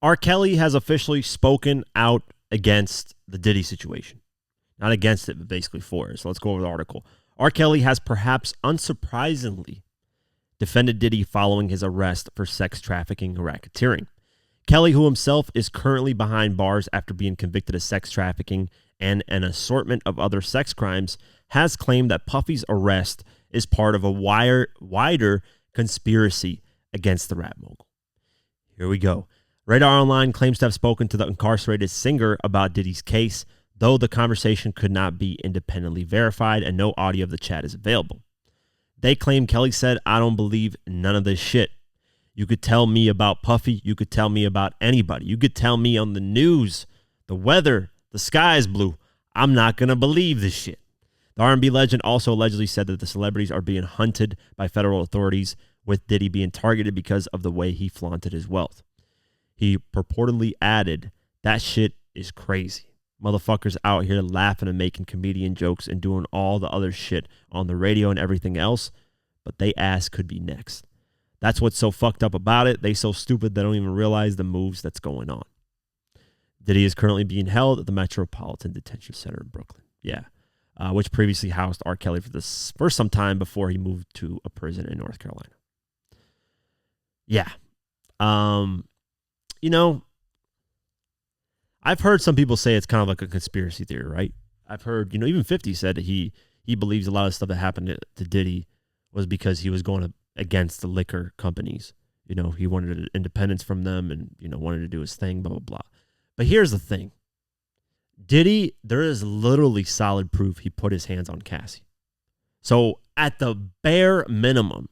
R. Kelly has officially spoken out against the Diddy situation. Not against it, but basically for it. So let's go over the article. R. Kelly has perhaps unsurprisingly defended Diddy following his arrest for sex trafficking and racketeering. Kelly, who himself is currently behind bars after being convicted of sex trafficking and an assortment of other sex crimes, has claimed that Puffy's arrest is part of a wider conspiracy against the rap mogul. Here we go. Radar Online claims to have spoken to the incarcerated singer about Diddy's case, though the conversation could not be independently verified and no audio of the chat is available. They claim Kelly said, "I don't believe none of this shit. You could tell me about Puffy. You could tell me about anybody. You could tell me on the news, the weather, the sky is blue. I'm not going to believe this shit." The R&B legend also allegedly said that the celebrities are being hunted by federal authorities, with Diddy being targeted because of the way he flaunted his wealth. He purportedly added, "That shit is crazy. Motherfuckers out here laughing and making comedian jokes and doing all the other shit on the radio and everything else, but they ass could be next. That's what's so fucked up about it. They so stupid they don't even realize the moves that's going on." Diddy is currently being held at the Metropolitan Detention Center in Brooklyn. Yeah. Which previously housed R. Kelly for some time before he moved to a prison in North Carolina. Yeah. You know, I've heard some people say it's kind of like a conspiracy theory, right? I've heard, even 50 said that he believes a lot of stuff that happened to Diddy was because he was going against the liquor companies. He wanted independence from them and, wanted to do his thing, blah, blah, blah. But here's the thing. Diddy, there is literally solid proof he put his hands on Cassie. So at the bare minimum,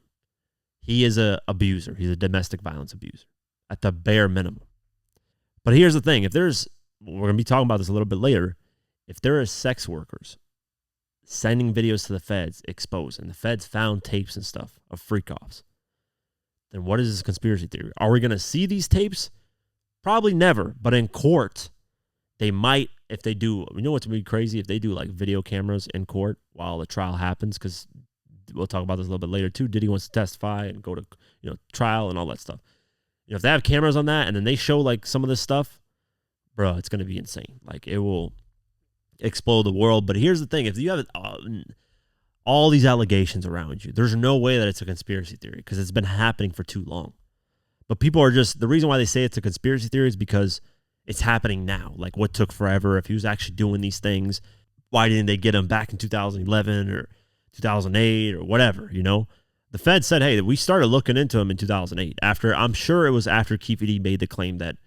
he is an abuser. He's a domestic violence abuser. At the bare minimum. But here's the thing. We're going to be talking about this a little bit later. If there are sex workers sending videos to the feds exposed, and the feds found tapes and stuff of freak-offs, then what is this conspiracy theory? Are we going to see these tapes? Probably never. But in court, they might, if they do, what's going to be crazy? If they do like video cameras in court while the trial happens, because we'll talk about this a little bit later too. Diddy wants to testify and go to trial and all that stuff. If they have cameras on that and then they show like some of this stuff, bro, it's going to be insane. Like it will explode the world. But here's the thing. If you have all these allegations around you, there's no way that it's a conspiracy theory because it's been happening for too long. But people are the reason why they say it's a conspiracy theory is because it's happening now. Like what took forever? If he was actually doing these things, why didn't they get him back in 2011 or 2008 or whatever, The Fed said, hey, we started looking into him in 2008. I'm sure it was after Keefe D made the claim that,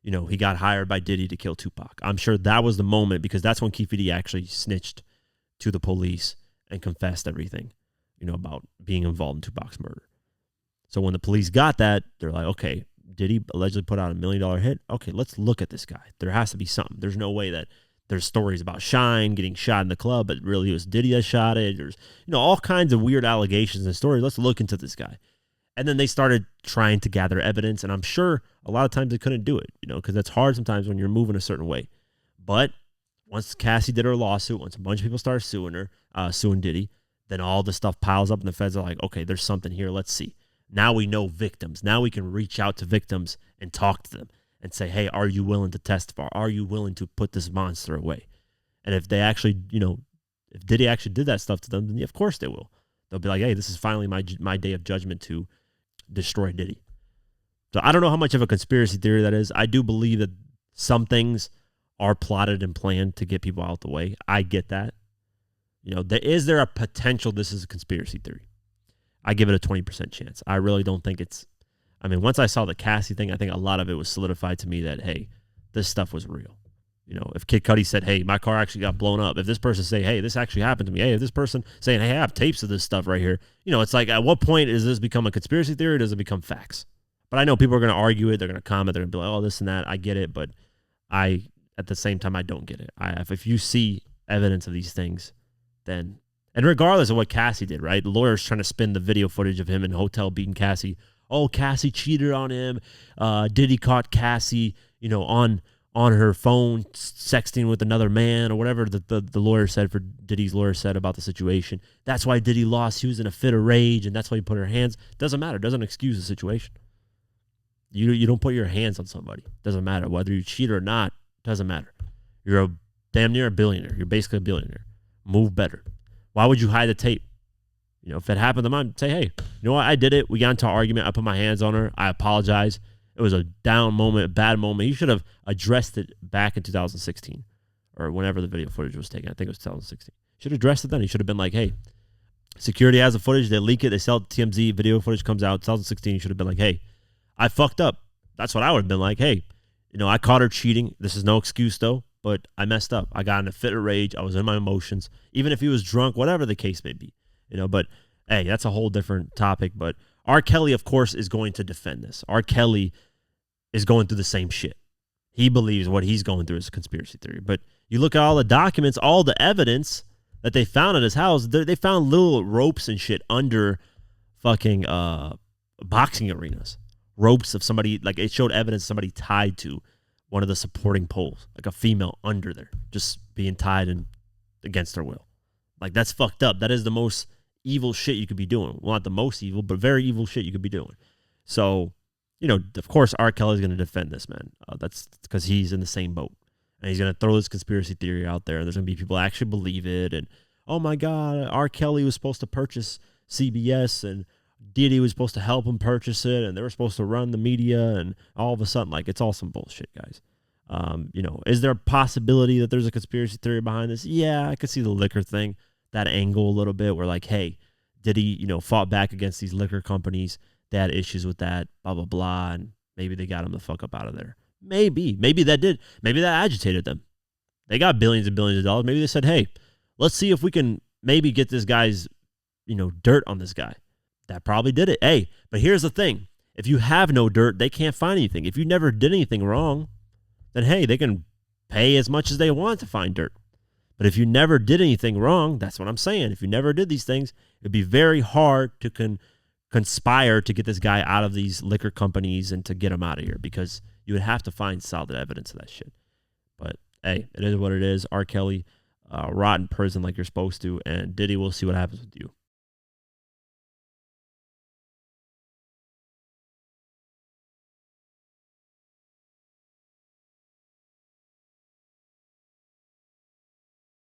he got hired by Diddy to kill Tupac. I'm sure that was the moment because that's when Keefe D actually snitched to the police and confessed everything, about being involved in Tupac's murder. So when the police got that, they're like, okay, Diddy allegedly put out $1 million hit. Okay, let's look at this guy. There has to be something. There's no way that there's stories about Shine getting shot in the club, but really it was Diddy that shot it. There's, all kinds of weird allegations and stories. Let's look into this guy. And then they started trying to gather evidence, and I'm sure a lot of times they couldn't do it, because that's hard sometimes when you're moving a certain way. But once Cassie did her lawsuit, once a bunch of people started suing Diddy, then all the stuff piles up, and the feds are like, okay, there's something here. Let's see. Now we know victims. Now we can reach out to victims and talk to them and say, hey, are you willing to testify? Are you willing to put this monster away? And if they actually, if Diddy actually did that stuff to them, then yeah, of course they will. They'll be like, hey, this is finally my day of judgment to destroy Diddy. So I don't know how much of a conspiracy theory that is. I do believe that some things are plotted and planned to get people out the way. I get that. Is there a potential this is a conspiracy theory? I give it a 20% chance. I really don't think once I saw the Cassie thing, I think a lot of it was solidified to me that, hey, this stuff was real. If Kid Cudi said, hey, my car actually got blown up. If this person say, hey, this actually happened to me. Hey, if this person saying, hey, I have tapes of this stuff right here. It's like, at what point does this become a conspiracy theory or does it become facts? But I know people are going to argue it. They're going to comment. They're going to be like, oh, this and that. I get it. But at the same time, I don't get it. If you see evidence of these things, then, and regardless of what Cassie did, right? The lawyer's trying to spin the video footage of him in a hotel beating Cassie. Oh, Cassie cheated on him. Diddy caught Cassie, on her phone sexting with another man or whatever the lawyer said Diddy's lawyer said about the situation. That's why Diddy lost. He was in a fit of rage, and that's why he put her hands. Doesn't matter. Doesn't excuse the situation. You don't put your hands on somebody. Doesn't matter whether you cheat or not. Doesn't matter. You're a damn near a billionaire. You're basically a billionaire. Move better. Why would you hide the tape? You know, if it happened to mine, say, hey, you know what? I did it. We got into an argument. I put my hands on her. I apologize. It was a down moment, a bad moment. You should have addressed it back in 2016 or whenever the video footage was taken. I think it was 2016. Should have addressed it then. You should have been like, hey, security has the footage. They leak it. They sell it to TMZ. Video footage comes out 2016. You should have been like, hey, I fucked up. That's what I would have been like. Hey, you know, I caught her cheating. This is no excuse though, but I messed up. I got in a fit of rage. I was in my emotions. Even if he was drunk, whatever the case may be, you know, but hey, that's a whole different topic. But R. Kelly, of course, is going to defend this. R. Kelly is going through the same shit. He believes what he's going through is a conspiracy theory. But you look at all the documents, all the evidence that they found at his house, they found little ropes and shit under fucking boxing arenas. Ropes of somebody, like it showed evidence of somebody tied to one of the supporting poles, like a female under there, just being tied and against her will. Like that's fucked up. That is the most evil shit you could be doing. Well, not the most evil, but very evil shit you could be doing. So, you know, of course, R. Kelly's going to defend this, man. That's because he's in the same boat. And he's going to throw this conspiracy theory out there. And there's going to be people that actually believe it. And, oh, my God, R. Kelly was supposed to purchase CBS and Diddy was supposed to help him purchase it. And they were supposed to run the media. And all of a sudden, like, it's all some bullshit, guys. You know, is there a possibility that there's a conspiracy theory behind this? Yeah, I could see the liquor thing, that angle a little bit where, like, hey, Diddy, you know, fought back against these liquor companies. They had issues with that, blah, blah, blah. And maybe they got him the fuck up out of there. Maybe that agitated them. They got billions and billions of dollars. Maybe they said, hey, let's see if we can maybe get this guy's, you know, dirt on this guy. That probably did it. Hey, but here's the thing. If you have no dirt, they can't find anything. If you never did anything wrong, then hey, they can pay as much as they want to find dirt. But if you never did anything wrong, that's what I'm saying. If you never did these things, it'd be very hard to conspire to get this guy out of these liquor companies and to get him out of here because you would have to find solid evidence of that shit. But hey, it is what it is. R. Kelly, rot in prison like you're supposed to, and Diddy, we'll see what happens with you.